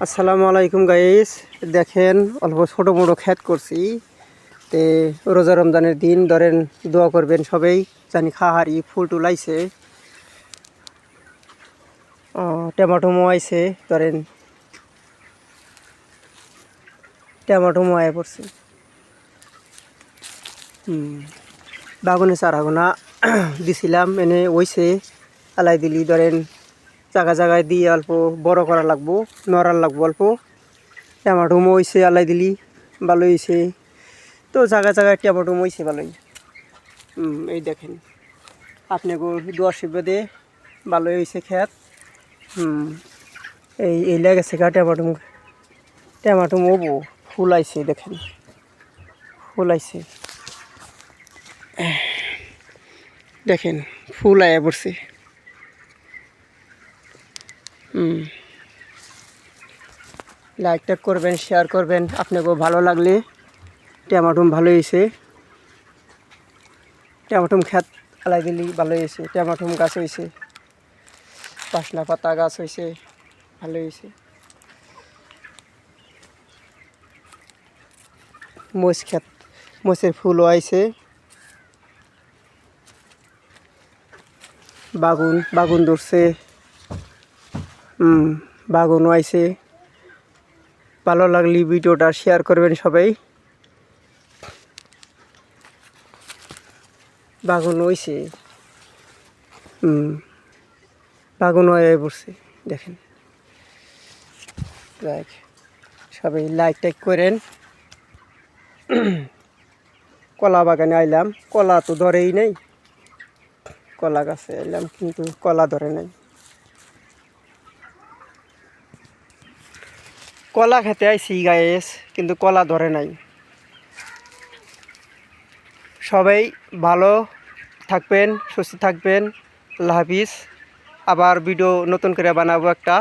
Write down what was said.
আসসালামু আলাইকুম গাইস। দেখেন অল্প ছোট বড় ক্ষেত করছি তে রোজা রমজানের দিন ধরেন দোয়া করবেন সবাই জানি খাহারি ফুল টুল আইছে, টমেটো আইছে, ধরেন টমেটো আয় পড়ছে। বাগুনে চারাগোনা দিছিলাম এনে ওইছে আলাই দিলি ধরেন জায়গা জায়গায় দিয়ে অল্প বড় করা লাগবো, নড়ার লাগবো অল্প। টমেটো হইছে আলাই দিলি ভালো হয়েছে, তো জায়গায় জায়গায় টমেটো হইছে ভালোই। এই দেখেন আপনি দোয়ার শিবাদে ভালোই হয়েছে ক্ষেত। এই লেগেছে গা টমেটো মবো ফুল আইছে, দেখেন ফুল আইছে, দেখেন ফুল আয়া পড়ছে। লাইক টাইক করবেন, শেয়ার করবেন আপনাকেও ভালো লাগলে। টমেটো ভালো হয়েছে, টমেটো ক্ষেত আলাই দিলি ভালো হয়েছে, টমেটো গাছ হয়েছে, বাসনা পাতা গাছ হয়েছে, ভালো হয়েছে। মরিচ ক্ষেত, মরিচের ফুলও আইছে, বাগুন ধরছে, বাগুনও আইছে। ভালো লাগলে ভিডিওটা শেয়ার করবেন সবাই। বাগুন হইছে, বাগুন হয়ে পড়ছে, দেখেন। সবাই লাইক টাইক করেন। কলা বাগানে আইলাম, কলা তো ধরেই নাই, কলা গাছে আইলাম কিন্তু কলা ধরে নাই। কলা খেতে আইছি গায়েস, কিন্তু কলা ধরে নাই। সবাই ভালো থাকবেন, সুস্থ থাকবেন। আল্লাহ হাফিজ। আবার ভিডিও নতুন করে বানাবো একটা।